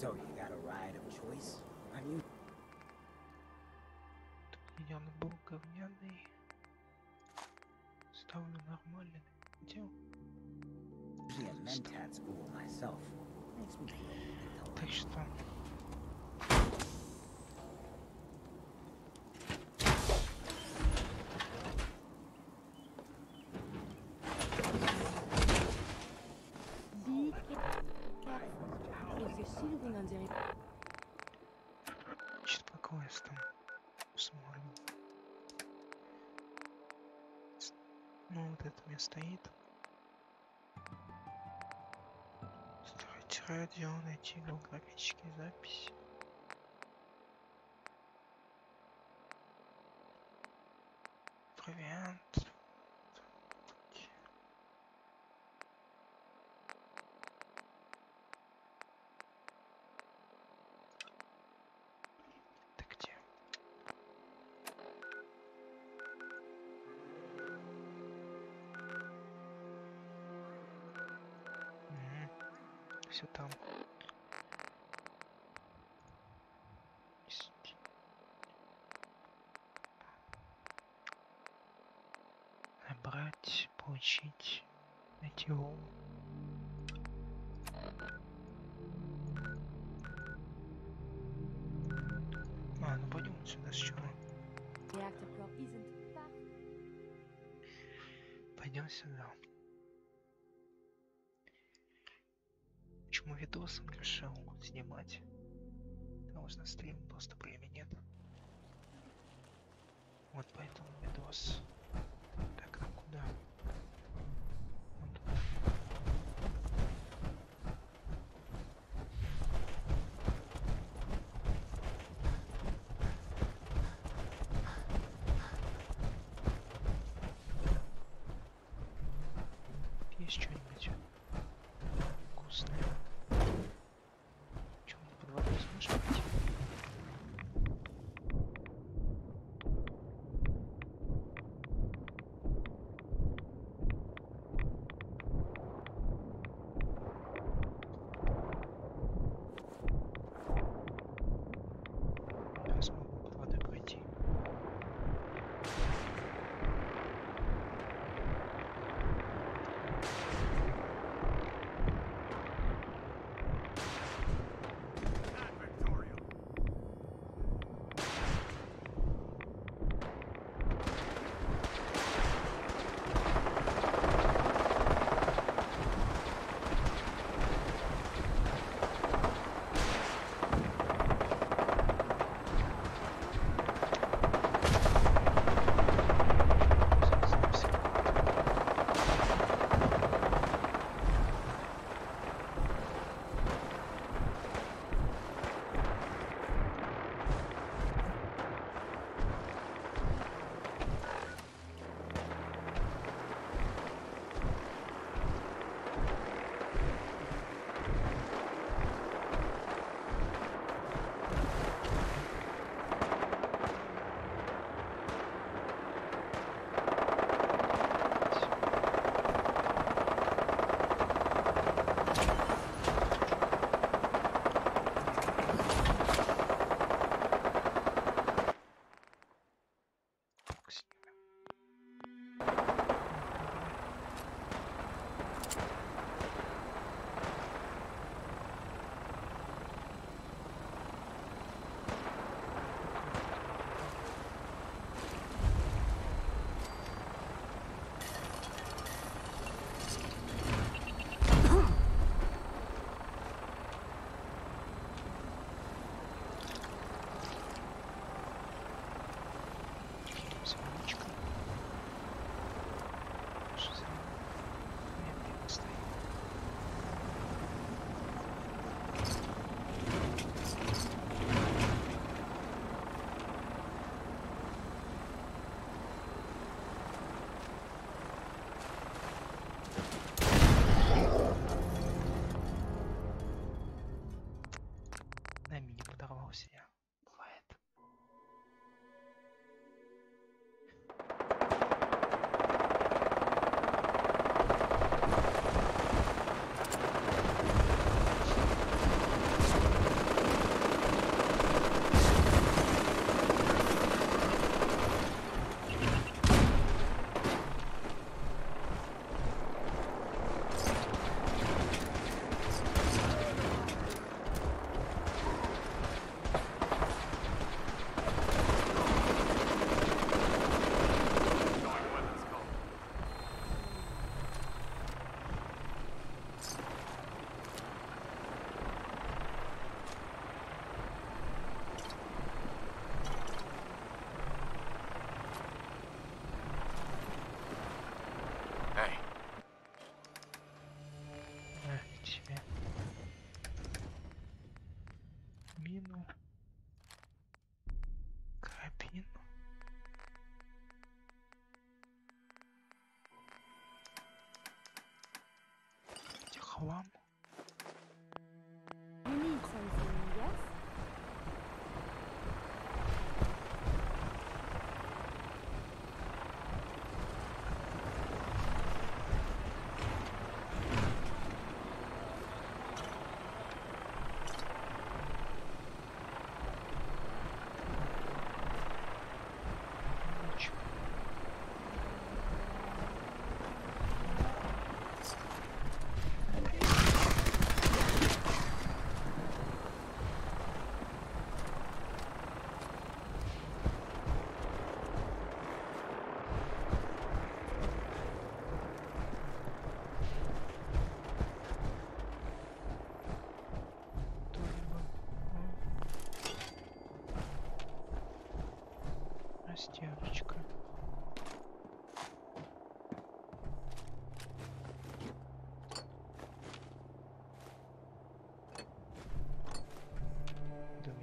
So you got a ride of choice? I'm you. Подведенный был говняный. Ставлю нормально. Делал. Usually a mentat school myself. Makes me feel intelligent. Так что... Значит, по квестам смотрим. Ну, вот это у меня стоит. Строить радио, найти голографические записи. Провиант. Это где? Все там. Набрать, получить, найти ум. Ну пойдем сюда с чего? Пойдем сюда. Почему видос решил снимать? Потому что на стрим просто времени нет. Вот поэтому видос. Так, ну куда? Вот туда. Есть что-нибудь вкусное? Чем ты под водой сможешь пойти? Я смогу под водой пройти.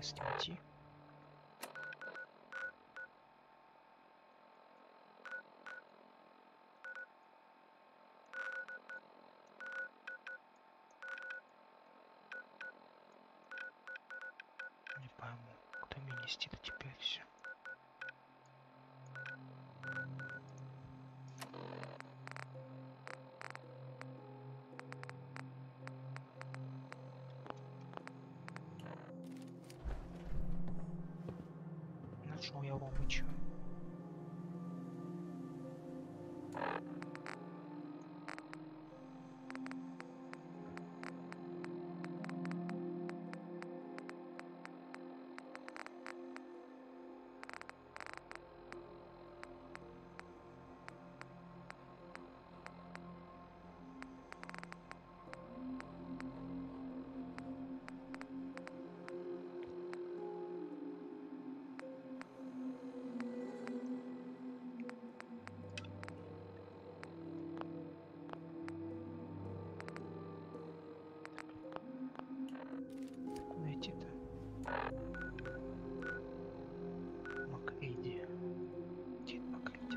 с ним идти. Не пойму, куда мне нести-то теперь все. Нашел я Ромыча. Куда идти-то? Макриди. Где Макриди?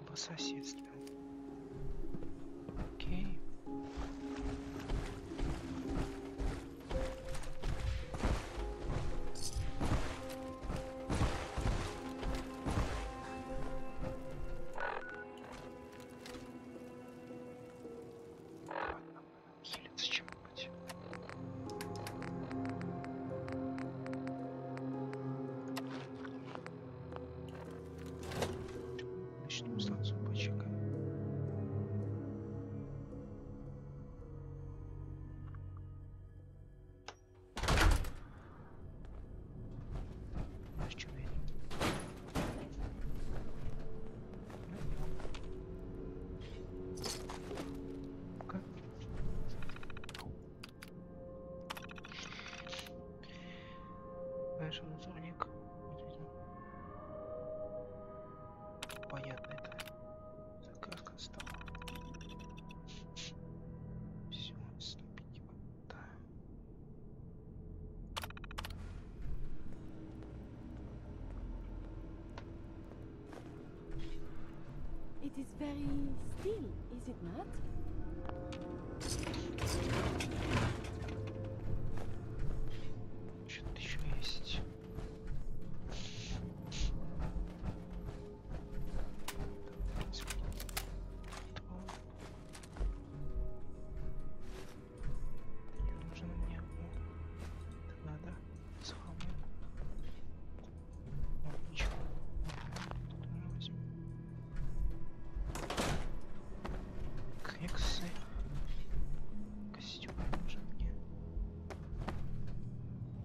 По соседству. Окей. Ладно, хилиться чем-нибудь. Начнем станцию почекаем. Знаешь, что найдем? Ну-ка. Дальше надзорник. Вот видим. Понятно, это заказка стала. Все, ступить вот. It is very still, is it not? Что-то еще есть. Не нужно мне. Это надо. Схаваем. Вот, ничего. Тоже возьмем. Кексы. Костюм нужен мне.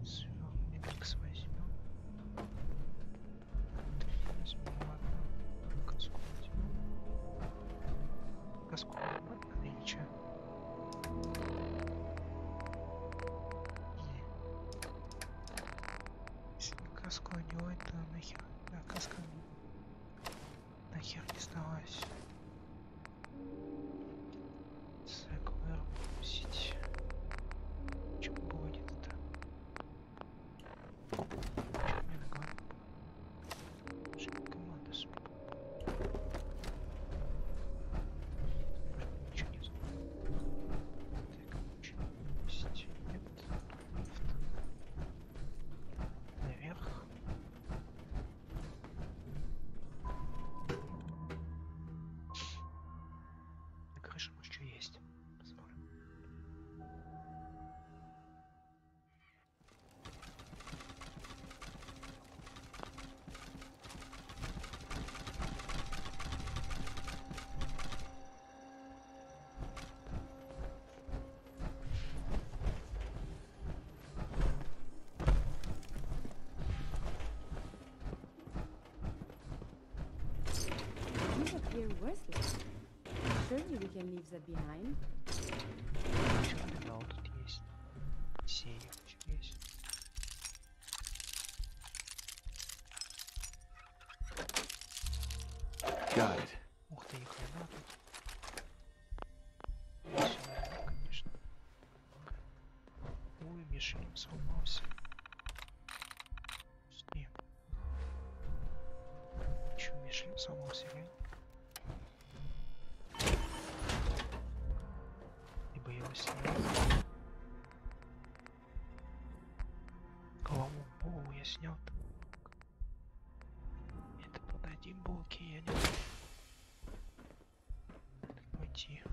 Сверху кекс возьмем. Возьмем, ладно. Каску возьмем. Каску надо или че? Если каску одевать, то нахер. Да, каска нахер не сдалась. Сэквер пустить. Чем будет-то? Чё мне на голову? Уже команда сменила. Ничего нет. Так, ничего есть. Нет. Лифт. Наверх. На крыше может что есть. Посмотрим. These appear worthless. Surely we can leave that behind. Ничего не дал, тут есть. Сейф еще есть. Got it. Ух ты, ни хрена тут. Всё нормально, конечно. Ой, Мишель сломался. С ним. Чё, Мишель сломался, реально? Либо я его снял. Голову я снял. Это подадим булки, я не знаю. Пойти.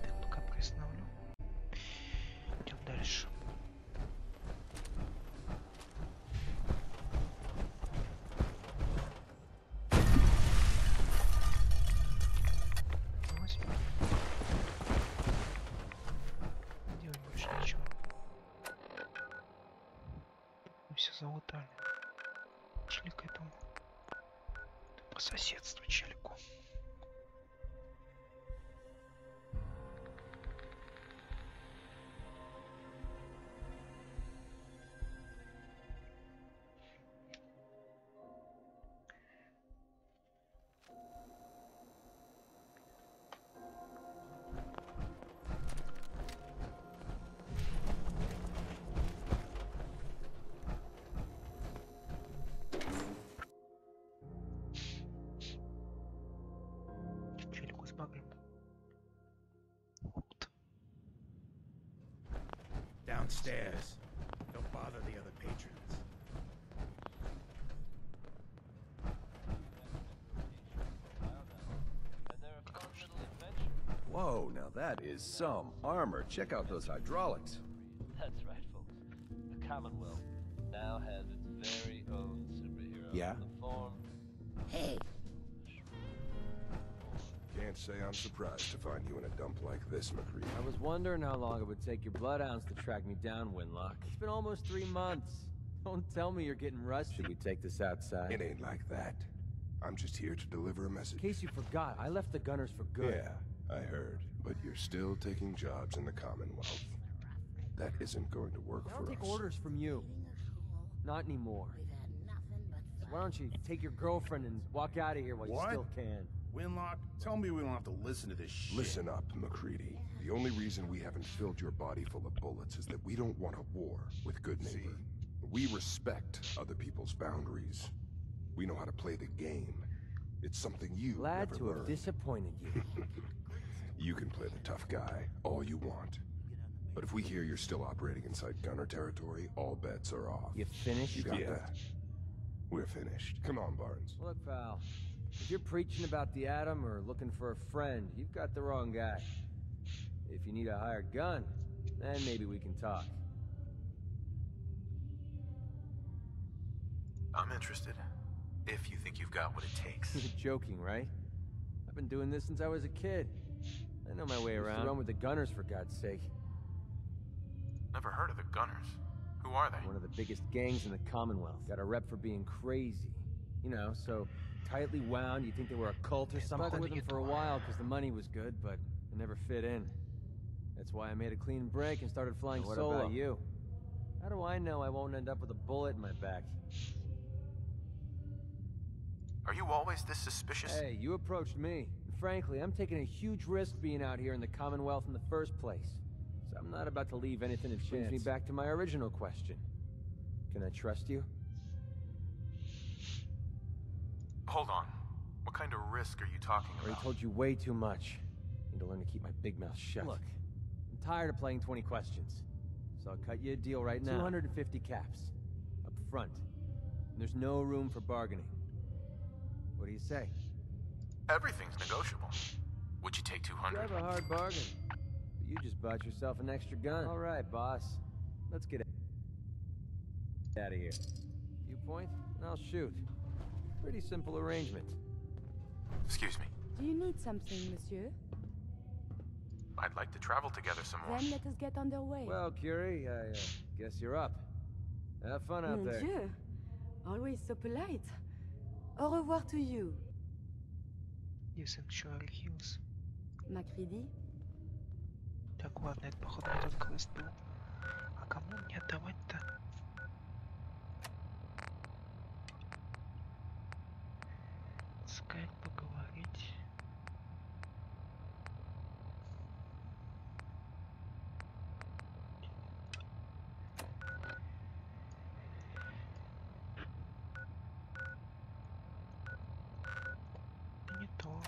Так, пока приостановлю. Идем дальше. Возьмем. Не делаем больше ничего. Мы все залутали. Шли к этому. По соседству челику. Челику с багром. Вот. Downstairs. Don't bother the other patrons. Whoa, now that is some armor. Check out those hydraulics. That's right, folks. The Commonwealth now has its very own superhero. Yeah? In the form Hey, Can't say I'm surprised to find you in a dump like this, McCree. I was wondering how long it would take your bloodhounds to track me down, Winlock. It's been almost 3 months. Don't tell me you're getting rusty. Should we take this outside? It ain't like that. I'm just here to deliver a message. In case you forgot, I left the Gunners for good. Yeah, I heard. But you're still taking jobs in the Commonwealth. That isn't going to work I for don't take us. orders from you. Not anymore. So why don't you take your girlfriend and walk out of here while What? you still can? Winlock, tell me we don't have to listen to this shit. Listen up, McCready. The only reason we haven't filled your body full of bullets is that we don't want a war with Good Neighbor. We respect other people's boundaries. We know how to play the game. It's something you Glad never to have learned. disappointed you. You can play the tough guy all you want. But if we hear you're still operating inside Gunner territory, all bets are off. You finished? You got that? We're finished. Come on, Barnes. Look, pal. If you're preaching about the Atom or looking for a friend, you've got the wrong guy. If you need a hired gun, then maybe we can talk. I'm interested. If you think you've got what it takes. You're joking, right? I've been doing this since I was a kid. I know my way around. Run with the Gunners, for God's sake. Never heard of the Gunners. Who are they? One of the biggest gangs in the Commonwealth. Got a rep for being crazy. You know, so tightly wound, you'd think they were a cult or something. Stuck with them for a while because the money was good, but it never fit in. That's why I made a clean break and started flying solo. What about you? How do I know I won't end up with a bullet in my back? Are you always this suspicious? Hey, you approached me. And frankly, I'm taking a huge risk being out here in the Commonwealth in the first place. So I'm not about to leave anything to chance. Brings me back to my original question. Can I trust you? Hold on. What kind of risk are you talking I already about? told you way too much. Need to learn to keep my big mouth shut. Look, I'm tired of playing 20 questions. So I'll cut you a deal right now. 250 caps. Up front. And there's no room for bargaining. What do you say? Everything's negotiable. Would you take 200? You have a hard bargain. But you just bought yourself an extra gun. All right, boss. Let's get out of here. You point, and I'll shoot. Pretty simple arrangement. Excuse me. Do you need something, monsieur? I'd like to travel together some more. Then let us get underway. Well, Curie, I guess you're up. Have fun out Mon there. Dieu, always so polite. Au revoir to you. Где Sanctuary Hills? Macready? Так, ладно, это походу не тот квест был. А кому мне отдавать-то? Сказать, поговорить. Не то.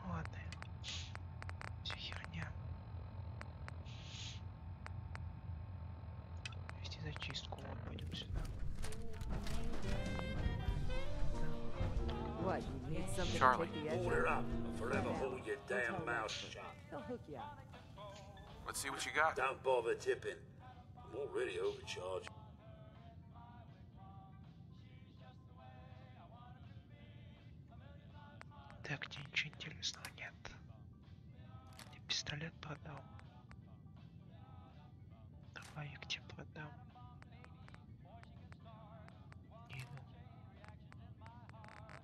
Ладно. Все херня. Вести зачистку. Вот, пойдем сюда. What, you need something Charlie. to take the edge Order off? up, or forever hold your damn mouth shut. They'll hook you up. Let's see what you got. Don't bother tipping. I'm already overcharged. Так, где ничего интересного нет. Я пистолет продал. Дробовик тебе продам. И ну.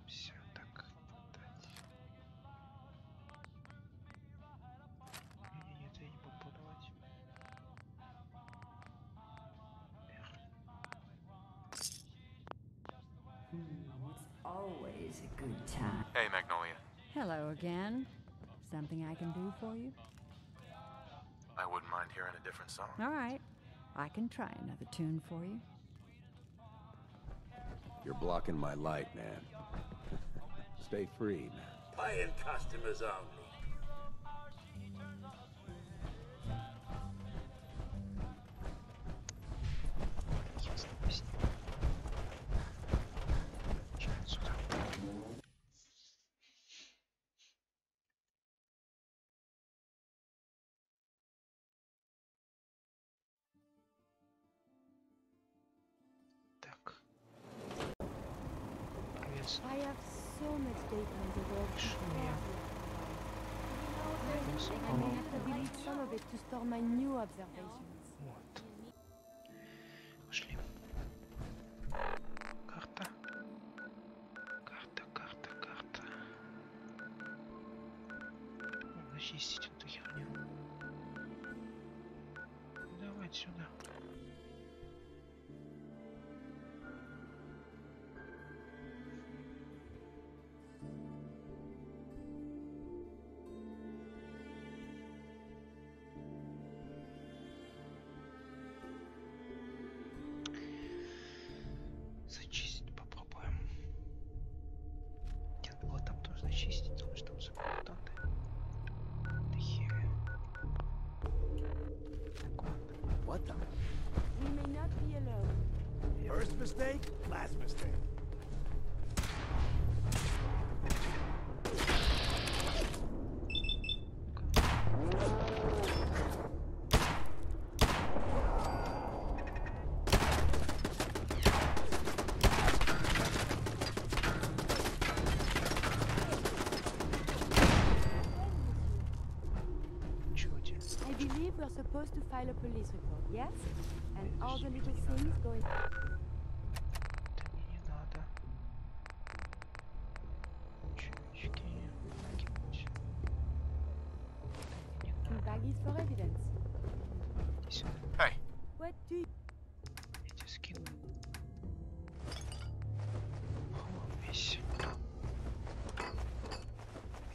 Все так. Продать. Нет, я не буду продавать. It's always a good time. Hey, Magnolia. Hello again. Something I can do for you? I wouldn't mind hearing a different song. All right. I can try another tune for you. You're blocking my light, man. Stay free, man. Paying customers only. Ясно, поясни. Чё отсюда? Так. Привет. I have so much data in the world. Шуя. I may have to delete some of it to store my new observations. Вот. Пошли. Карта. Карта, карта, карта. Надо зачистить эту херню. Давай сюда. Зачистить попробуем. Нет, было там тоже зачистить, потому что там закрутаны. Да херня. Так, ладно. What the? We may not be alone. First mistake, last mistake. Чего тебе? I believe we're supposed to file a police report, yes? And all the little things going... Да мне не надо. Чувачки, выкинуть. Да мне не надо. Baggies for evidence. Иди сюда. Hey, What do you... Я тебе скину. Хлоп весь.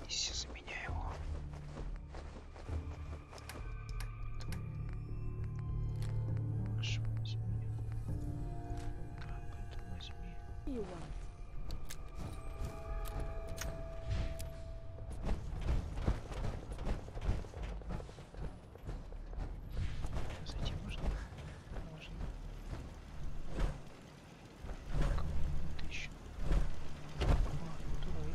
Неси за меня его. Хорошо, возьми. Так, это возьми. you want? Зайти можно? Можно. Кому-то еще. Трой.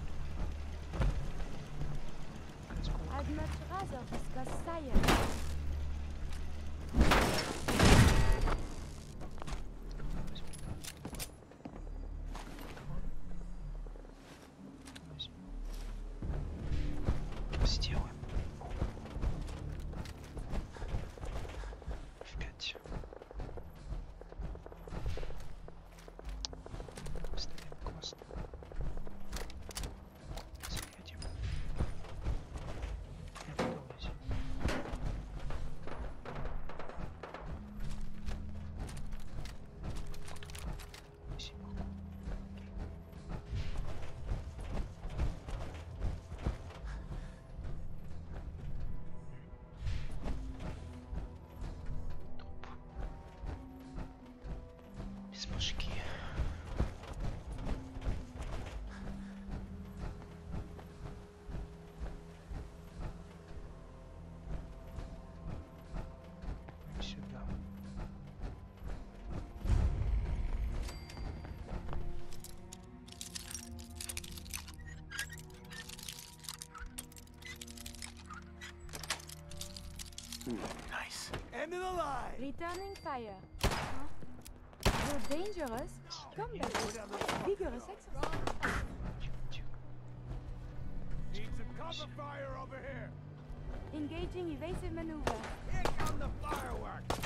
I'd much rather discuss science. Сделаем. В 5. башки. Сюда. Nice. End of the line! Returning fire. Huh? You're dangerous. Come back. Vigorous exercise. Тихо. Need some cover fire over here! Engaging evasive maneuver. Here come the fireworks!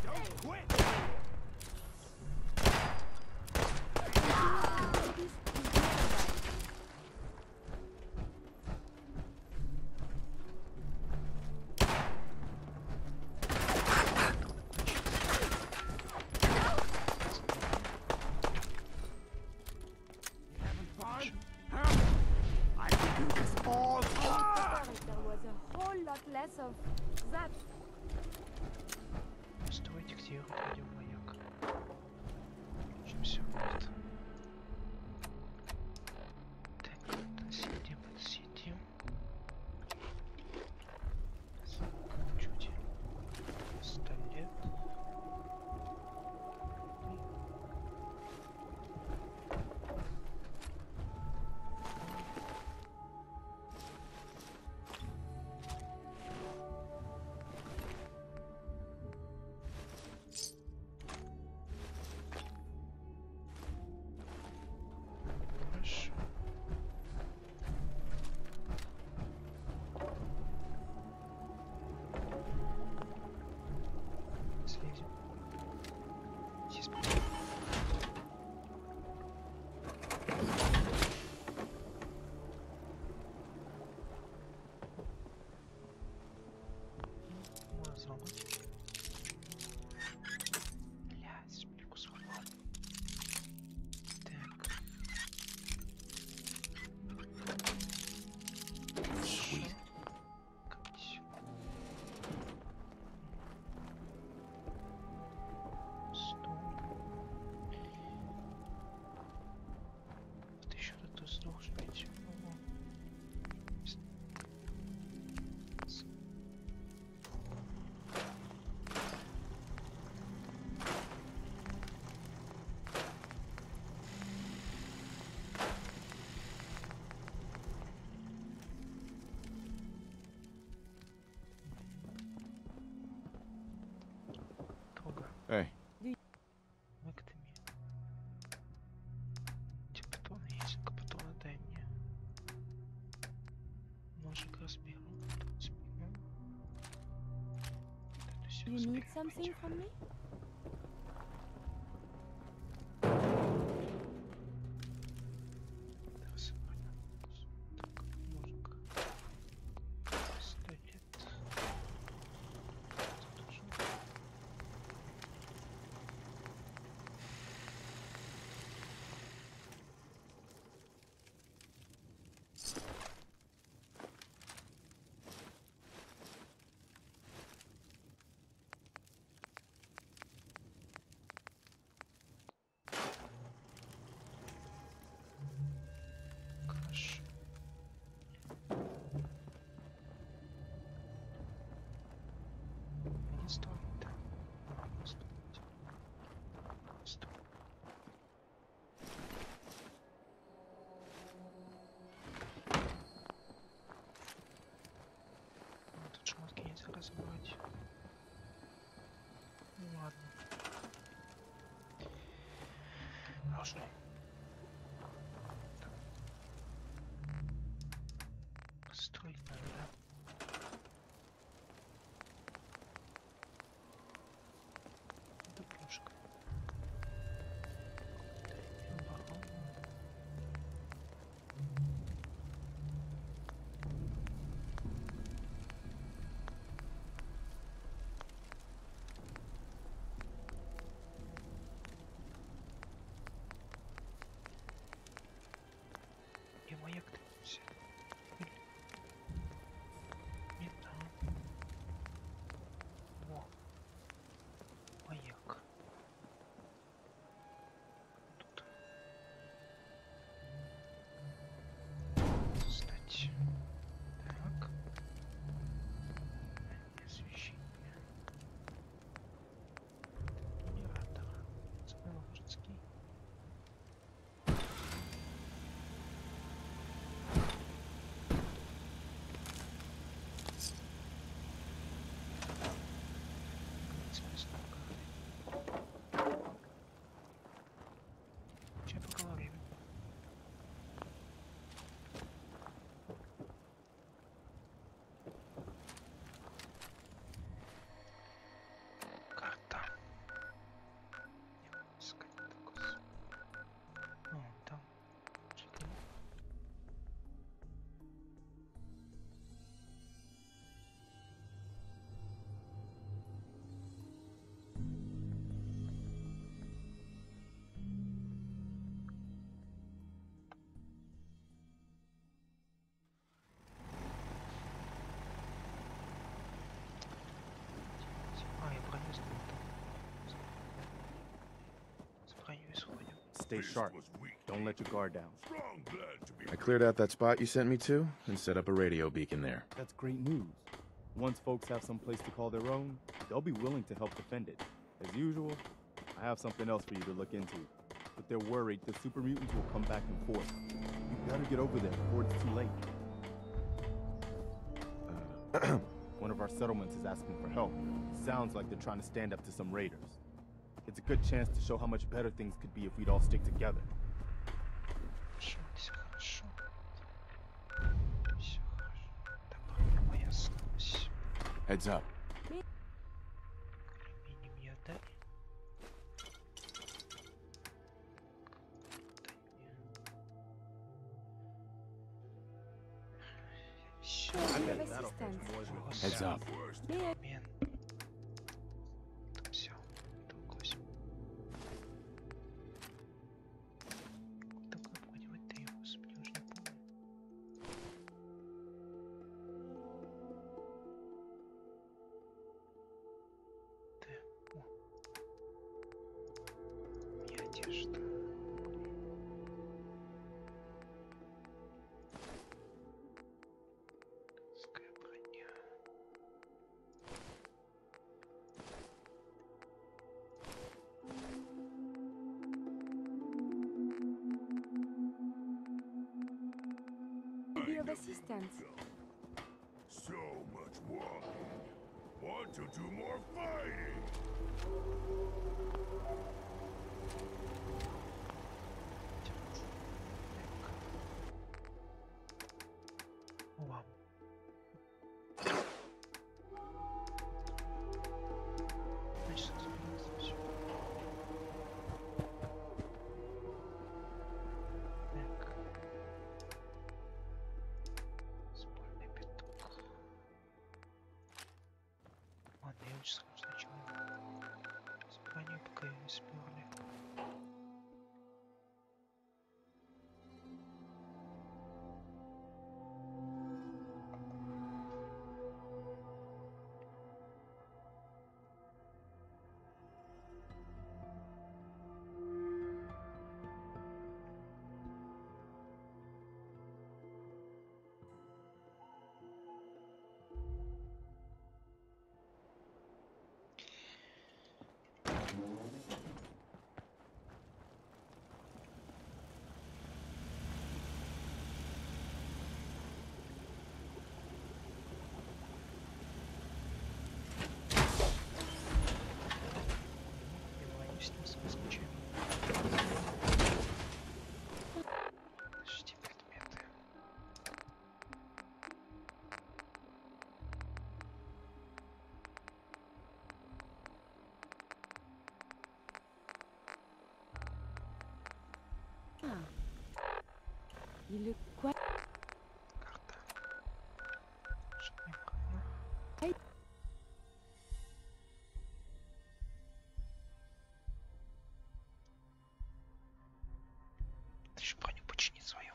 Don't quit! Having fun? Huh? I can do this all time! There was a whole lot less of that. Стойте, где уходим маяк. Включимся вот. Так, отсидим. Чуть. Пистолет. Хорошо. Слезем. Здесь можно взломать. Блядь, шпильку сломал. Так. Sweet. Как-нибудь. Стой. Ты еще тут сдохнешь, ведь. Туго. Hey, Выгодами. Эти батоны есть, только батоны дай мне. Ножик разберу. Тут спину. Это всё You need разберем, something пойдём. from me? Раз, так, ножик. Пистолет. Тут тоже. Хорошо. Не стоит, да? Не стоит. Стоит. Тут шмотки нельзя разобрать. Ну ладно. Можно. Строить надо, да? Это пушка. Оборона. stay sharp. Don't let your guard down. I cleared out that spot you sent me to and set up a radio beacon there. That's great news. Once folks have some place to call their own, they'll be willing to help defend it. As usual, I have something else for you to look into. But they're worried the super mutants will come back in force. You better get over there before it's too late. One of our settlements is asking for help. Sounds like they're trying to stand up to some raiders. It's a good chance to show how much better things could be if we'd all stick together. Хорошо, все хорошо. Все хорошо. Добавлю моя слабость. Heads up. Алюминий мне отдай. Все. Heads up. Обмен. Все. Толкусь. Куда обходить ты его? Господи, уже не помню. Так, о. Моя одежда. Ская броня. Be of assistance. So much walking. Want to do more fighting? О. Значит, разбираться всё. Так. Спальный пяток. Ладно, я лучше схожу сначала. Спальню, пока ее не сперли. Убиваю с ним свои случаи. Подожди, предметы. Ah. You look quite... Карта. Что-то неправильно. Hey. Ты еще броню почини свою.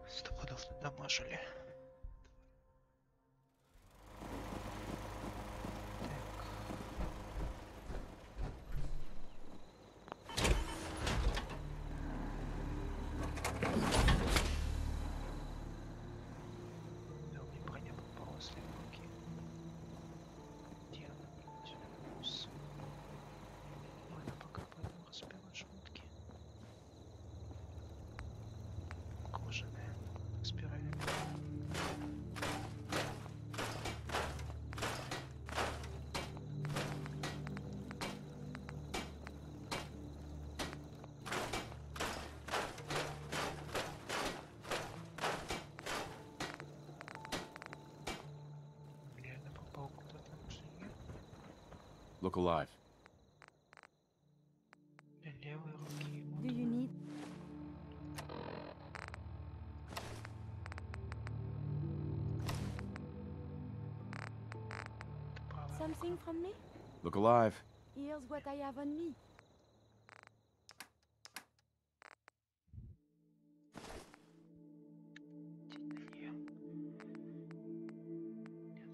Стопудов надамажили. Да, мне броня попала с левой руки. Где она, блядь? Плюс. Ладно, пока пойду разбирать шмотки. Кожаные. Спирали. Реально попал куда-то, что нет? Look alive. Для левой руки. Вот Do you need правая something рука. from me? Look alive. Here's what I have on me. Нет. Нет.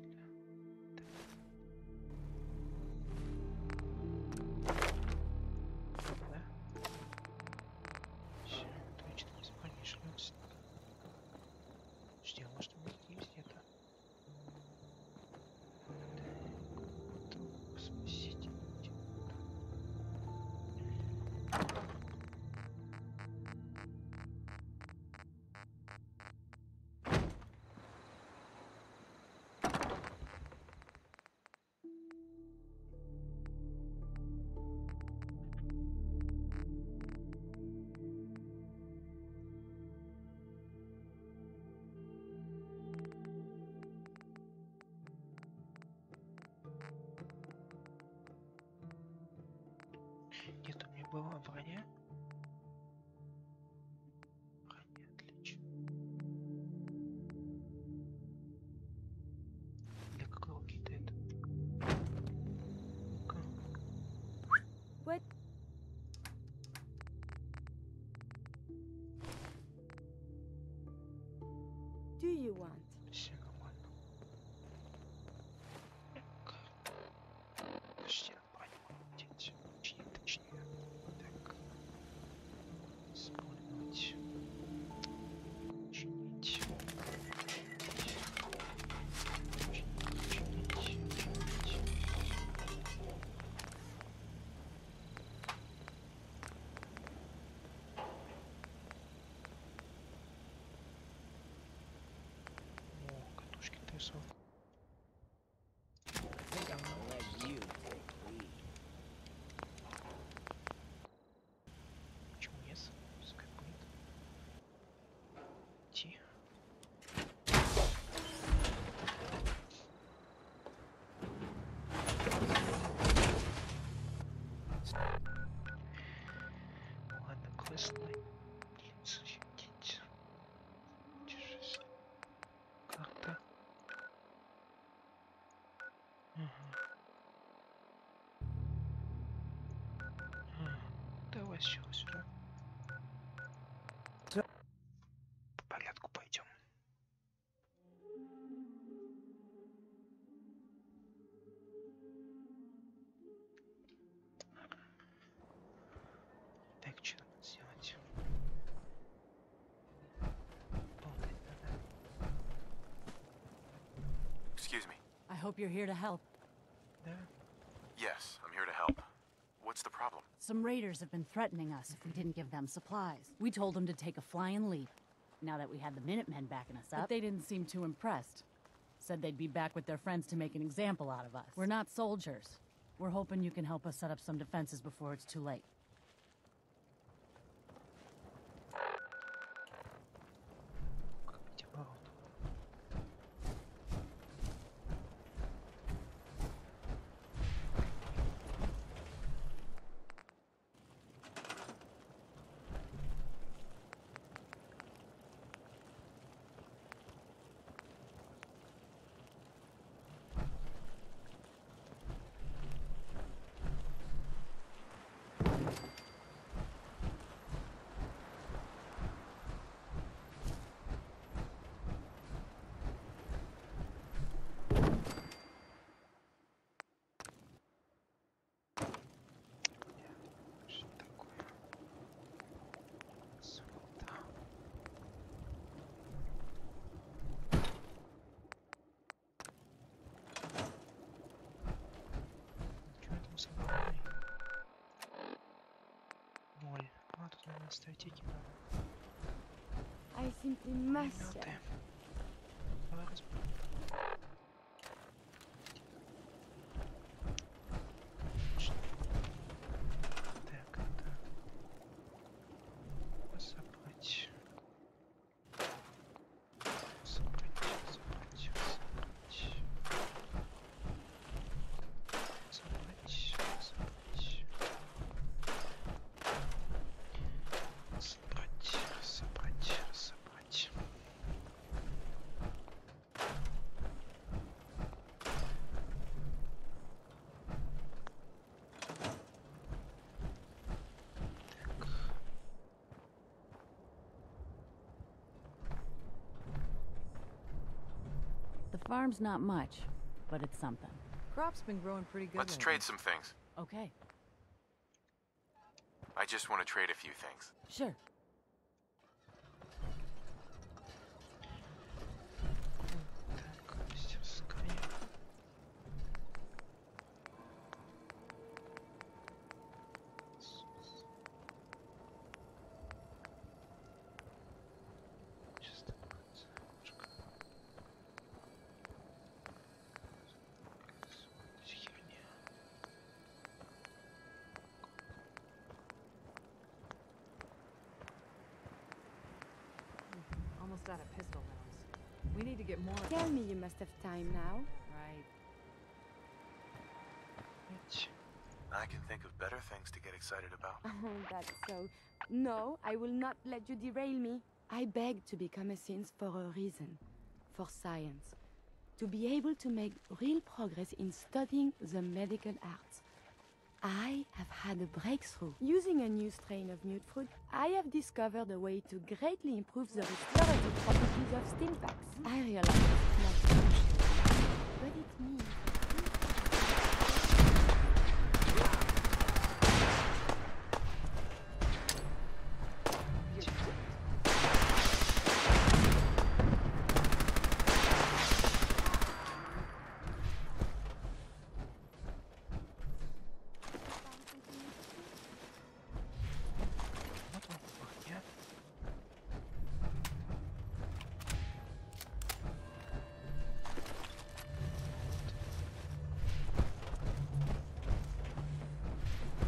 you want? Все нормально. Так. Подожди, надо понять. Точнее. Так. Использовать. Чинить. О, катушки трясут. I think I'm gonna let you take lead. Почему нет? Пускай будет. Идти. Ладно, квестлайн. Защитить. Держись. Карта. Давай сюда. По порядку пойдем. Так, что надо сделать? Болтать надо. Excuse me. I hope you're here to help. Да? Yes, I'm here to help. What's the problem? Some raiders have been threatening us if we didn't give them supplies. We told them to take a flying leap, now that we had the Minutemen backing us up. But they didn't seem too impressed. Said they'd be back with their friends to make an example out of us. We're not soldiers. We're hoping you can help us set up some defenses before it's too late. Как быть оборотом? Что такое? Сюда. Что там собрали? Ноль. А, тут надо ставить эти надо. I simply must. Пулеметы. Давай разберем. Так, это... Собрать. Собрать. The farm's not much, but it's something. Crop's been growing pretty good. Let's lately. trade some things. Okay, I just want to trade a few things. sure. Так, мастерская. Сейчас немножко. Херня. Almost out of pistol rounds. We need to get more. Tell me you must have time now. Right. Ведь I can think of better things to get excited about. Oh, that's so. No, I will not let you derail me. I beg to become a synth for a reason. For science. To be able to make real progress in studying the medical arts. I have had a breakthrough. Using a new strain of mute fruit, I have discovered a way to greatly improve the restorative properties of stimpaks. I realize it's not functional, but it means...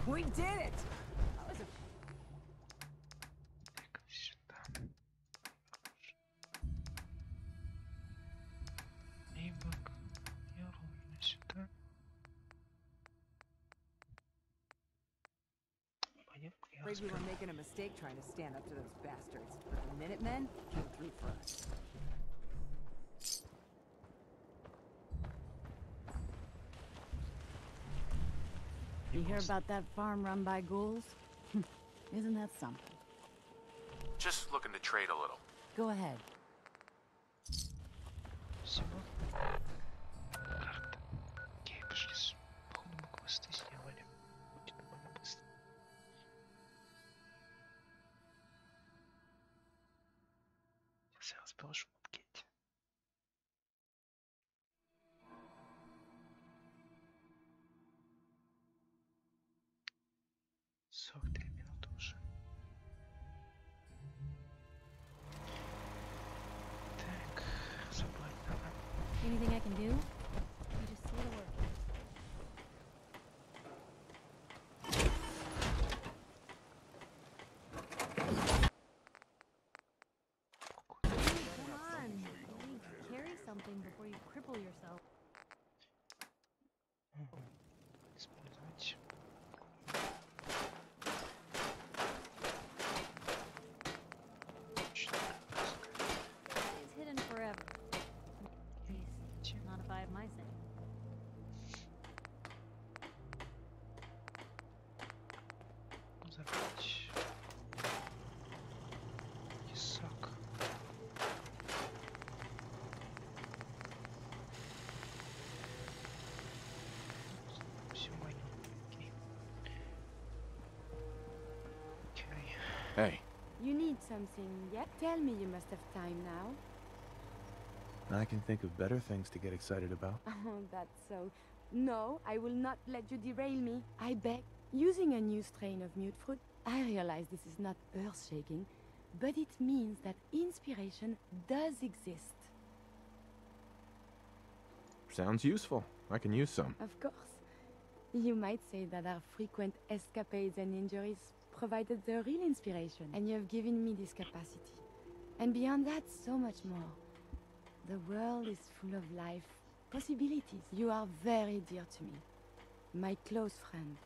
We did it! That was a... Afraid we were making a mistake trying to stand up to those bastards, but the Minutemen came through for us. You hear about that farm run by ghouls? Isn't that something? Just looking to trade a little. Go ahead. Окей, пошли. Походу мы квесты сделали. Очень довольно быстро. Сейчас я разброшу в апгейте. 43 минуты уже. Так, забрать надо. Anything I can do? You just say the word. Come on. You need to carry something before you cripple yourself. Использовать. It's hidden forever. At least, not if I have my say. Забрать. Тесак. Все мое. Окей. Окей. Hey. You need something, yeah? Tell me you must have time now. I can think of better things to get excited about. Oh, that's so... No, I will not let you derail me. I beg. Using a new strain of mute fruit, I realize this is not earth-shaking, but it means that inspiration does exist. Sounds useful. I can use some. Of course. You might say that our frequent escapades and injuries provided the real inspiration, and you have given me this capacity. And beyond that, so much more. The world is full of life, possibilities. You are very dear to me, my close friend,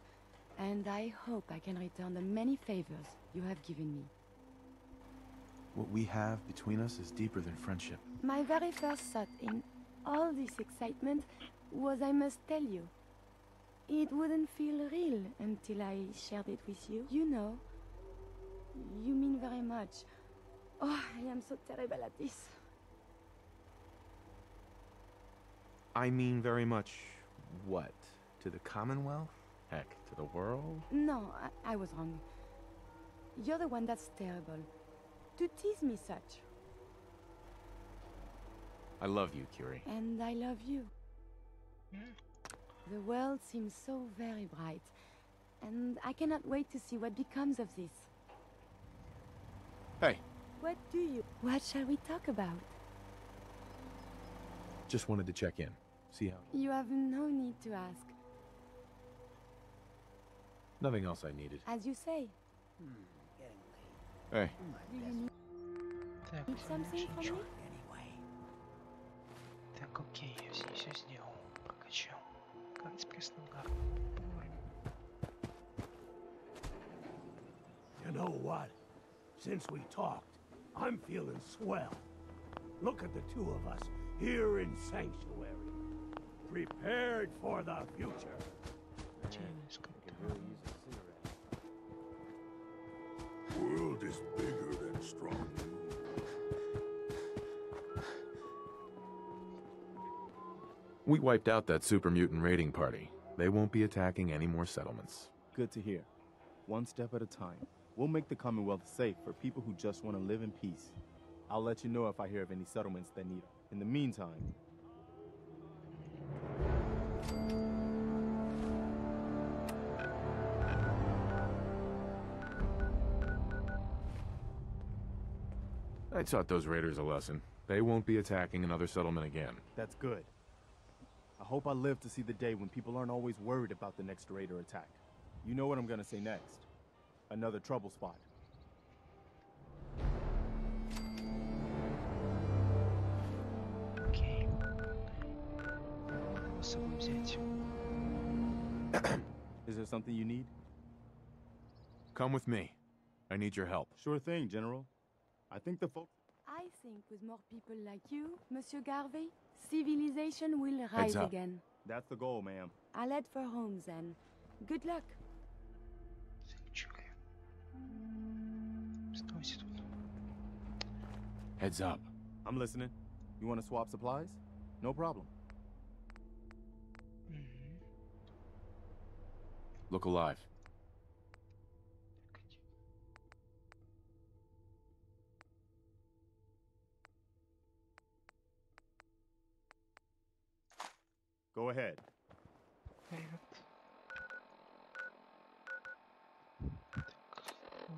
and I hope I can return the many favors you have given me. What we have between us is deeper than friendship. My very first thought in all this excitement was I must tell you. It wouldn't feel real until I shared it with you. You know, you mean very much. Oh, I am so terrible at this. I mean very much what? To the Commonwealth? Heck, to the world? No, I was wrong. You're the one that's terrible. To tease me such. I love you, Curie. And I love you. The world seems so very bright, and I cannot wait to see what becomes of this. Hey. What do you... What shall we talk about? Just wanted to check in. See how... You have no need to ask. Nothing else I needed. As you say. Hey. Do you need something from me? Так, окей, я все сделал. Прокачал. Как с пресным гаром. You know what? Since we talked, I'm feeling swell. Look at the two of us here in Sanctuary. Prepared for the future. Really use a cigarette. World is bigger than strong. We wiped out that super mutant raiding party. They won't be attacking any more settlements. Good to hear. One step at a time. We'll make the Commonwealth safe for people who just want to live in peace. I'll let you know if I hear of any settlements that need them. In the meantime... I taught those raiders a lesson. They won't be attacking another settlement again. That's good. I hope I live to see the day when people aren't always worried about the next raid or attack. You know what I'm gonna say next. Another trouble spot. Окей. Кого с собой взять? Is there something you need? Come with me. I need your help. Sure thing, General. I think the folks... I think with more people like you, Monsieur Garvey, civilization will rise up. again. That's the goal, ma'am. I'll head for home then. Good luck. Чекай. Стойте тут. Heads up. I'm listening. You want to swap supplies? No problem. Look alive. Go ahead. Вперед. Так,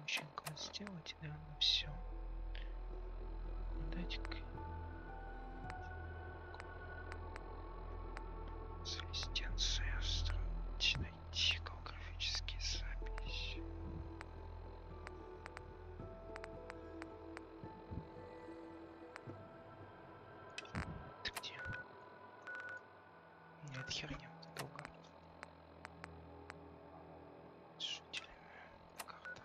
очень класс сделать, наверное, все. Дайте-ка. Резиденция строить, найти голографические записи. Ты где? Нет, херня, долго. С жителями. Карта.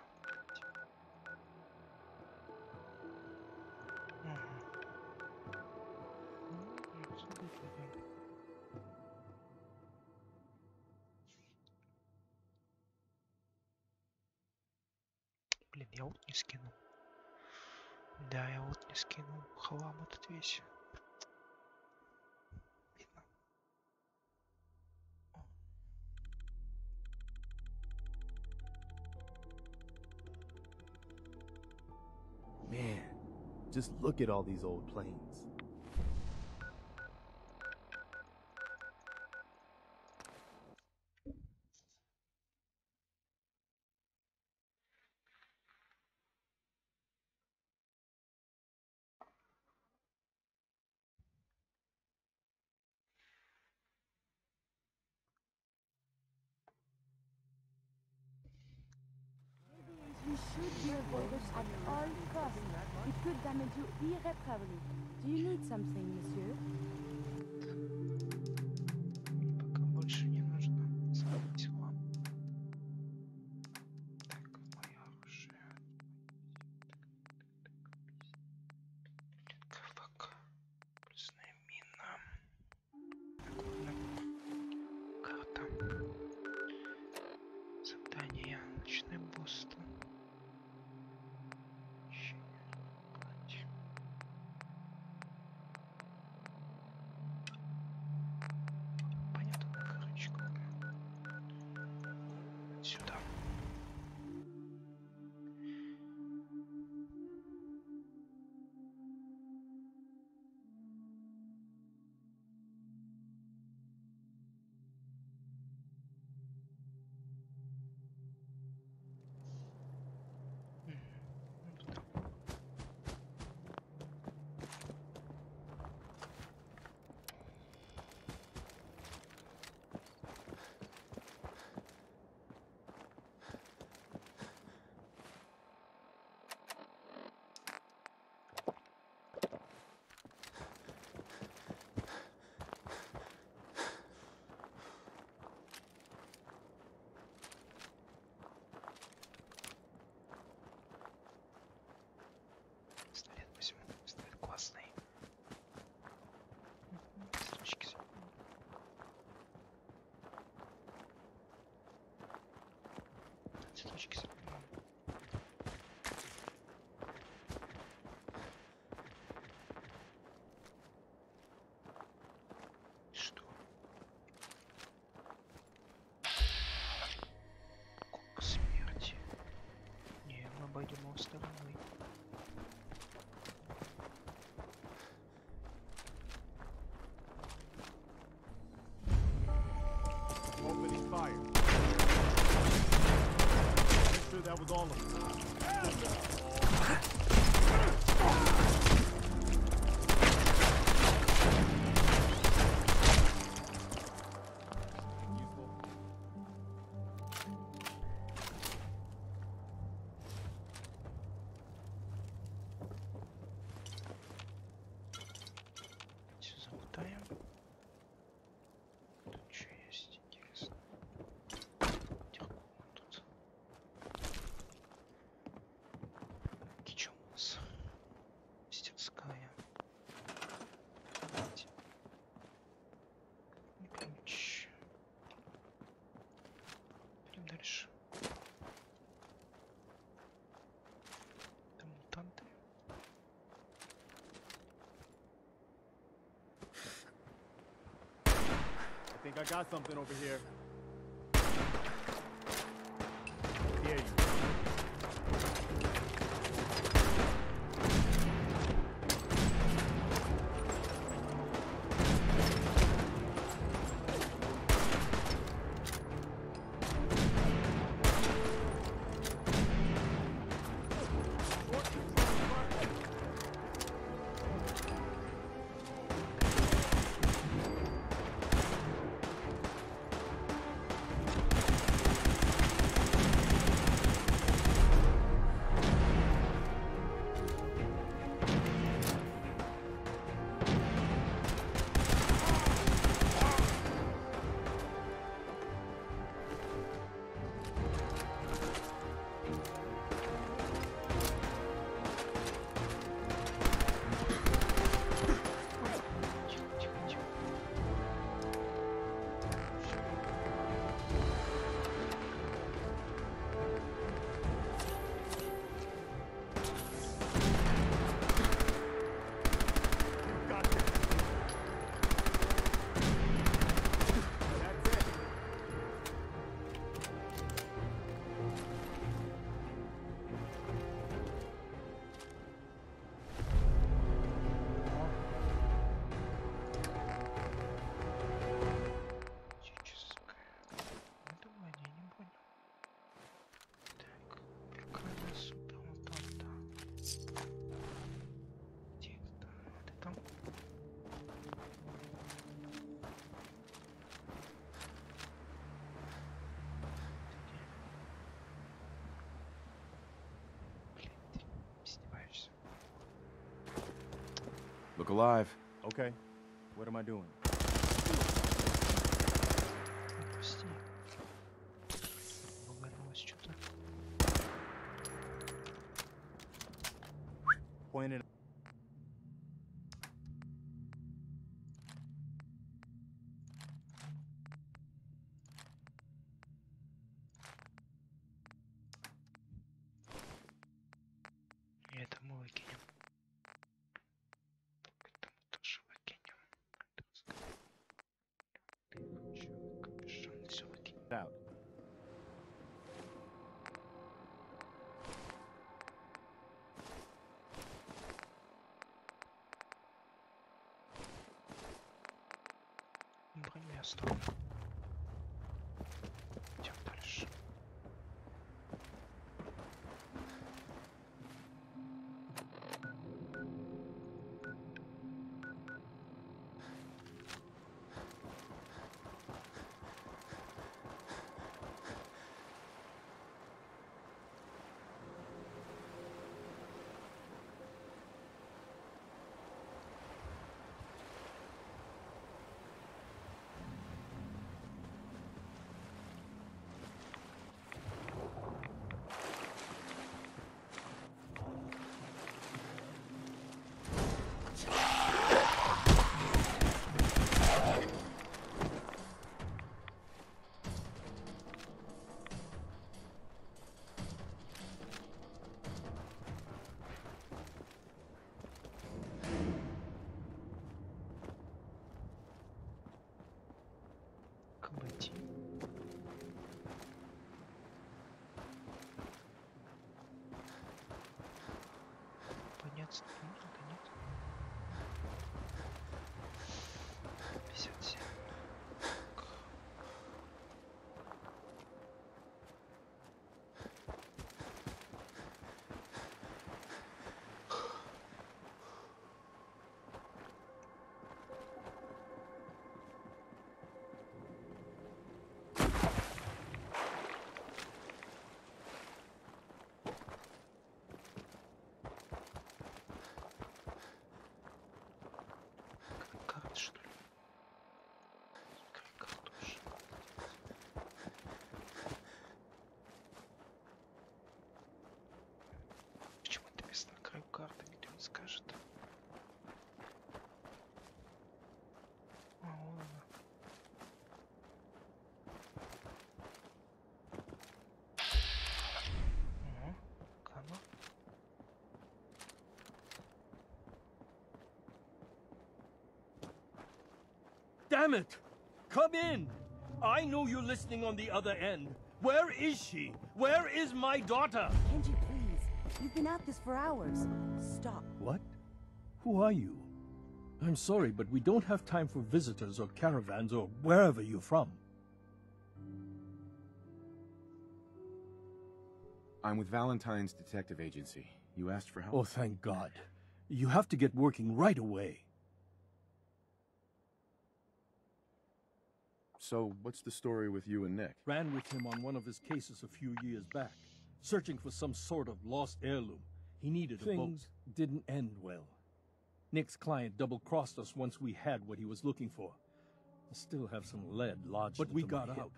Блин, я вот не скинул. Да, я вот не скинул. Хлам этот весь. Видно. Man, just look at all these old planes. You should be avoided at all costs. It could damage you irreparably. Do you need something, monsieur? Пока больше не нужно. Сколько вам? Так, мое оружие. КВК. Плюсная мина. Так, ладно. Карта. Задание. Ночной Бостон. all of them. Все залутаем. Тут что есть интересно? Терпимо тут. Что у нас? Мастерская. Ключ. Пойдем дальше. Там мутанты. I think I got something over here. Here you go. Look alive. Okay. What am I doing? Прости. Повернулось что-то. Point it. И это мы выкинем. Это мы тоже выкинем. Капюшон, все выкинем. Out. Броню я оставлю. Идем дальше. Damn it! Come in! I know you're listening on the other end. Where is she? Where is my daughter? Kenji, please. You've been at this for hours. Stop. What? Who are you? I'm sorry, but we don't have time for visitors or caravans or wherever you're from. I'm with Valentine's detective agency. You asked for help? Oh, thank God. You have to get working right away. So, what's the story with you and Nick? Ran with him on one of his cases a few years back, searching for some sort of lost heirloom. He needed a boat. Things didn't end well. Nick's client double-crossed us once we had what he was looking for. I still have some lead lodged but we got out.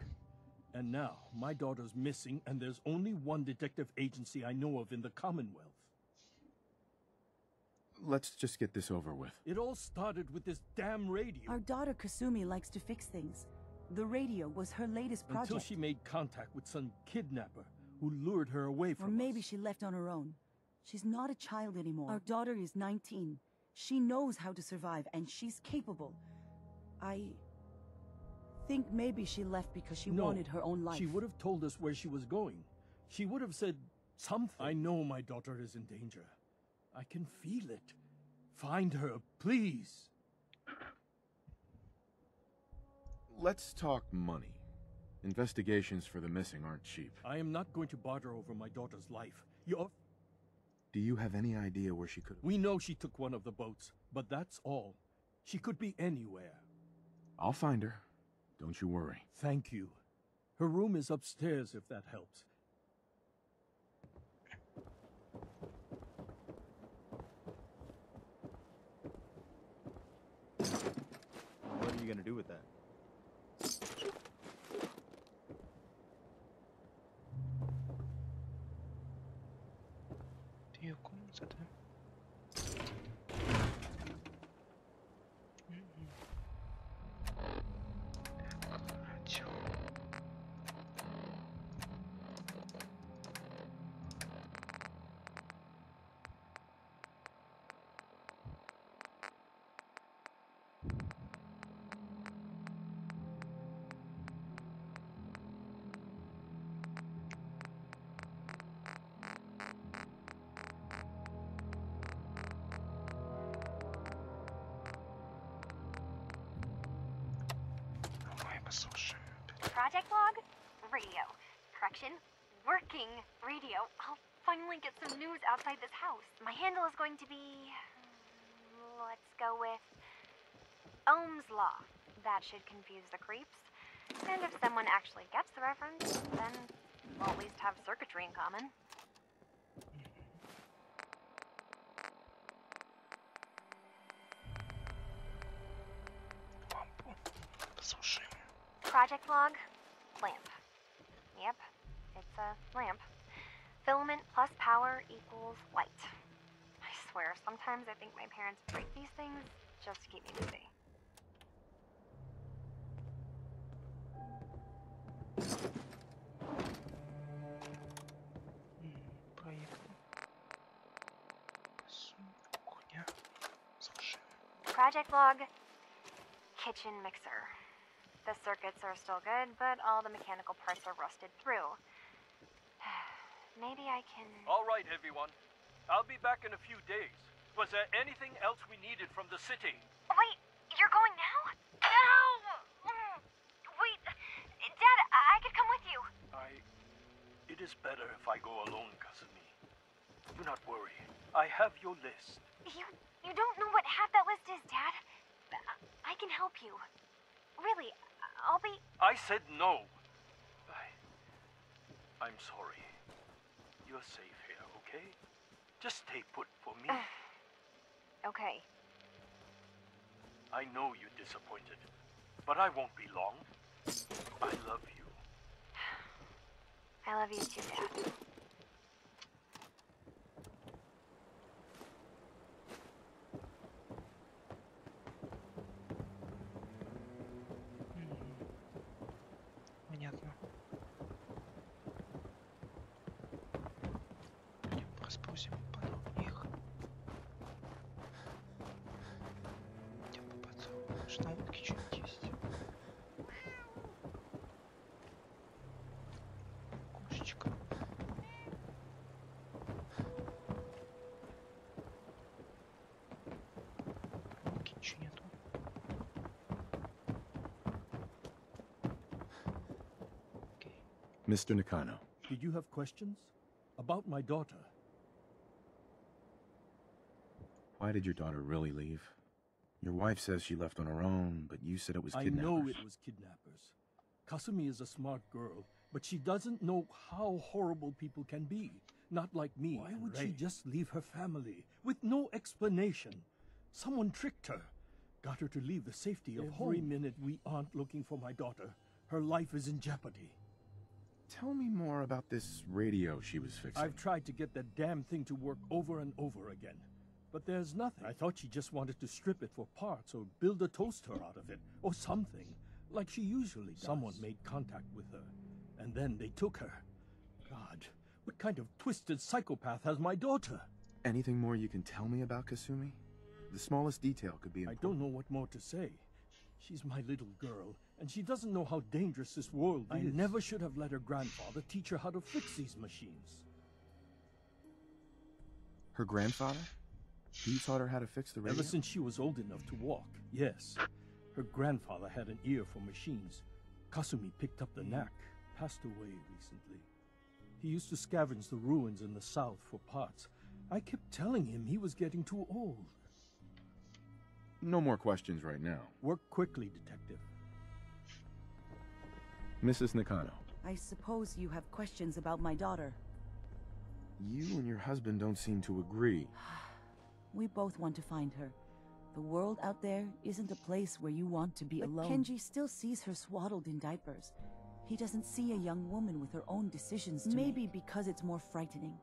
And now, my daughter's missing, and there's only one detective agency I know of in the Commonwealth. Let's just get this over with. It all started with this damn radio. Our daughter Kasumi likes to fix things. The radio was her latest project. Until she made contact with some kidnapper who lured her away from us. Or maybe she left on her own. She's not a child anymore. Our daughter is 19. She knows how to survive, and she's capable. I think maybe she left because she wanted her own life. She would have told us where she was going. She would have said something. I know my daughter is in danger. I can feel it. Find her, please. Let's talk money. Investigations for the missing aren't cheap. I am not going to barter over my daughter's life. Do you have any idea where she could have... We know she took one of the boats, but that's all. She could be anywhere. I'll find her. Don't you worry. Thank you. Her room is upstairs, if that helps. What are you gonna do with that? Project log? Radio. Correction? Working radio. I'll finally get some news outside this house. My handle is going to be... let's go with... Ohm's Law. That should confuse the creeps. And if someone actually gets the reference, then we'll at least have circuitry in common. Project log, lamp. Yep, it's a lamp. Filament plus power equals light. I swear, sometimes I think my parents break these things just to keep me busy. Project log, kitchen mixer. The circuits are still good, but all the mechanical parts are rusted through. Maybe I can... All right, everyone. I'll be back in a few days. Was there anything else we needed from the city? Wait, you're going now? No! Wait, Dad, I could come with you. It is better if I go alone, Kasumi. Do not worry. I have your list. You don't know what half that list is, Dad. I can help you. Really, I'll be... I said no. I'm sorry. You're safe here, okay? Just stay put for me. Okay. I know you're disappointed, but I won't be long. I love you. I love you too, Dad. Понятно. Пойдем расспросим подробнее их. Идем по пацану. Может, на утке что-нибудь есть? Mr. Nakano. Did you have questions? About my daughter? Why did your daughter really leave? Your wife says she left on her own, but you said it was kidnappers. I know it was kidnappers. Kasumi is a smart girl, but she doesn't know how horrible people can be. Not like me. Why would she just leave her family with no explanation? Someone tricked her. Got her to leave the safety of home. Every minute we aren't looking for my daughter, her life is in jeopardy. Tell me more about this radio she was fixing. I've tried to get that damn thing to work over and over again. But there's nothing. I thought she just wanted to strip it for parts or build a toaster out of it, or something, like she usually does. Someone made contact with her, and then they took her. God, what kind of twisted psychopath has my daughter? Anything more you can tell me about Kasumi? The smallest detail could be important. I don't know what more to say. She's my little girl, and she doesn't know how dangerous this world is. I never should have let her grandfather teach her how to fix these machines. Her grandfather? He taught her how to fix the radio? Ever since she was old enough to walk, yes. Her grandfather had an ear for machines. Kasumi picked up the knack, passed away recently. He used to scavenge the ruins in the south for parts. I kept telling him he was getting too old. No more questions right now. Work quickly, Detective. Mrs. Nakano. I suppose you have questions about my daughter. You and your husband don't seem to agree. We both want to find her. The world out there isn't a place where you want to be alone. Kenji still sees her swaddled in diapers. He doesn't see a young woman with her own decisions to make. Maybe because it's more frightening.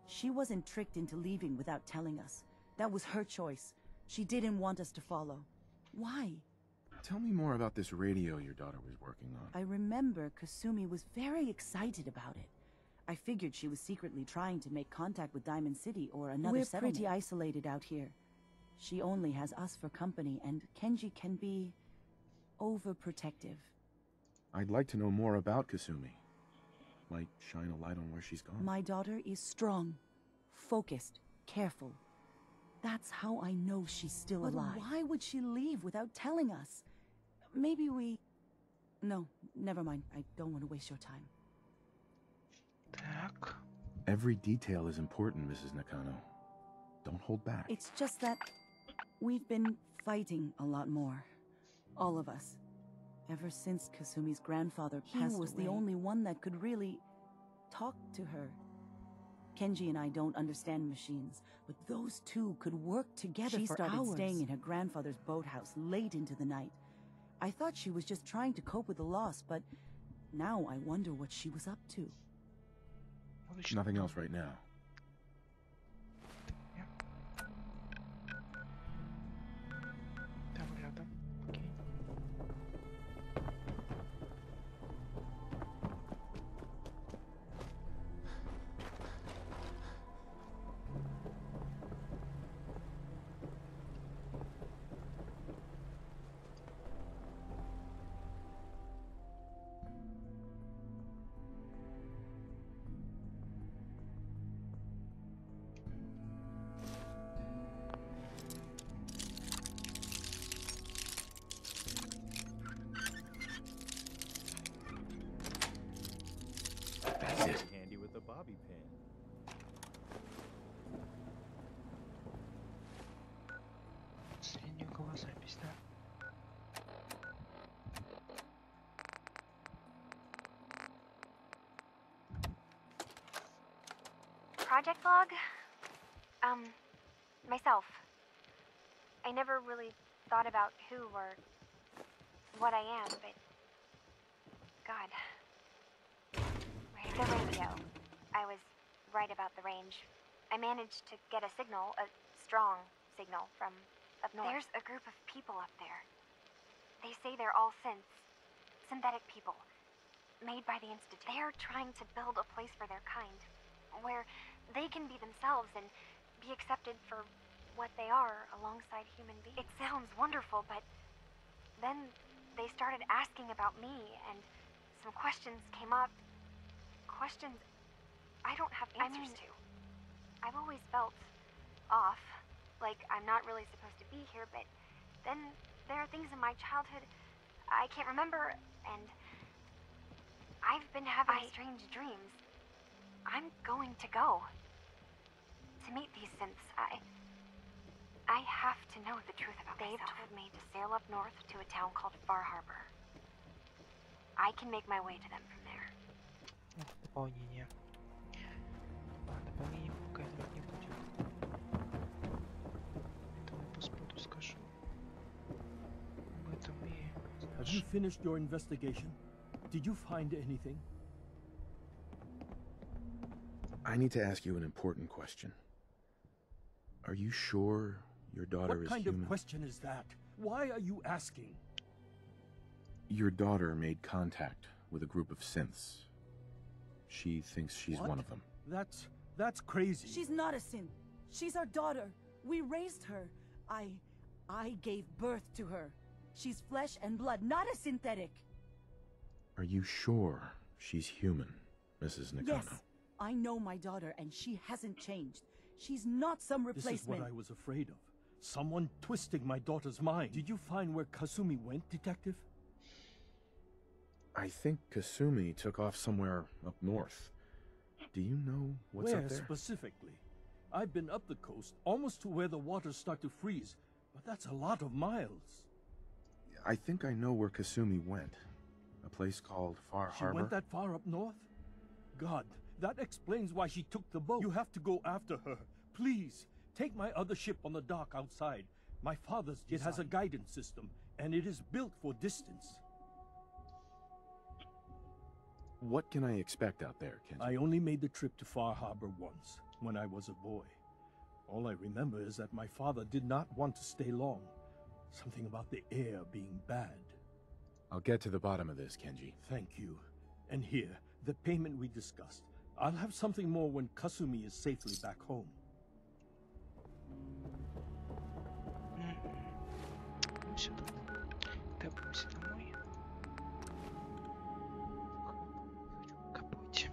She wasn't tricked into leaving without telling us. That was her choice. She didn't want us to follow. Why? Tell me more about this radio your daughter was working on. I remember Kasumi was very excited about it. I figured she was secretly trying to make contact with Diamond City or another settlement. We're pretty isolated out here. She only has us for company, and Kenji can be overprotective. I'd like to know more about Kasumi. Might shine a light on where she's gone. My daughter is strong, focused, careful. That's how I know she's still alive. Why would she leave without telling us? Maybe we... No, never mind. I don't want to waste your time. Every detail is important, Mrs. Nakano. Don't hold back. It's just that we've been fighting a lot more. All of us. Ever since Kasumi's grandfather passed away. He was the only one that could really talk to her. Kenji and I don't understand machines, but those two could work together for hours. She started staying in her grandfather's boathouse late into the night. I thought she was just trying to cope with the loss, but now I wonder what she was up to. Nothing else right now. Handy with a bobby pin. Среднюю запись, да? Project log? Myself. I never really thought about who or what I am, but... God. The radio. I was right about the range. I managed to get a signal, a strong signal, from up north. There's a group of people up there. They say they're all synthetic people, made by the Institute. They're trying to build a place for their kind, where they can be themselves and be accepted for what they are alongside human beings. It sounds wonderful, but then they started asking about me, and some questions came up. Questions I don't have answers to. I've always felt off, like I'm not really supposed to be here, but then there are things in my childhood I can't remember, and I've been having strange dreams. I'm going to go. To meet these synths, I have to know the truth about myself. They've told me to sail up north to a town called Far Harbor. I can make my way to them from there. Дополнение. Дополнение показывать не будет. Поэтому по споту скажу. Об этом и... Have you finished your investigation? Did you find anything? I need to ask you an important question. Are you sure your daughter is human? What kind of question is that? Why are you asking? Your daughter made contact with a group of synths. She thinks she's one of them. That's crazy. She's not a synth. She's our daughter. We raised her. I gave birth to her. She's flesh and blood, not a synthetic. Are you sure she's human, Mrs. Nakano? Yes. I know my daughter, and she hasn't changed. She's not some replacement. This is what I was afraid of. Someone twisting my daughter's mind. Did you find where Kasumi went, Detective? I think Kasumi took off somewhere up north. Do you know what's up there? Where specifically? I've been up the coast, almost to where the waters start to freeze, but that's a lot of miles. I think I know where Kasumi went. A place called Far Harbor. She went that far up north? God, that explains why she took the boat. You have to go after her. Please, take my other ship on the dock outside. My father's design. It has a guidance system, and it is built for distance. What can I expect out there, Kenji? I only made the trip to Far Harbor once, when I was a boy. All I remember is that my father did not want to stay long. Something about the air being bad. I'll get to the bottom of this, Kenji. Thank you. And here, the payment we discussed. I'll have something more when Kasumi is safely back home. Все, доберемся домой. Капоть.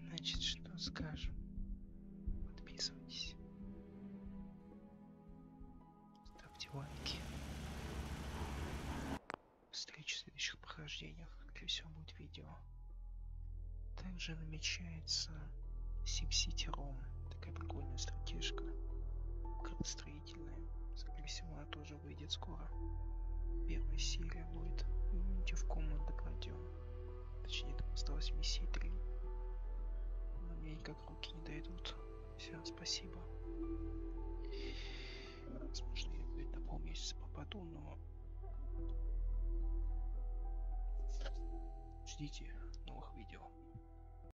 Значит, что скажем? Подписывайтесь. Ставьте лайки. Встречи в следующих прохождениях, скорее всего, будет видео. Также намечается SimCity Rome. Такая прикольная стратежка. Градостроительная. Скорее всего, она тоже выйдет скоро. Первая серия будет. Увидите в комнату докладем. Точнее, там осталось миссии 3. Но мне никак руки не дойдут. Все, спасибо. Возможно, я опять на полмесяца попаду, но ждите новых видео.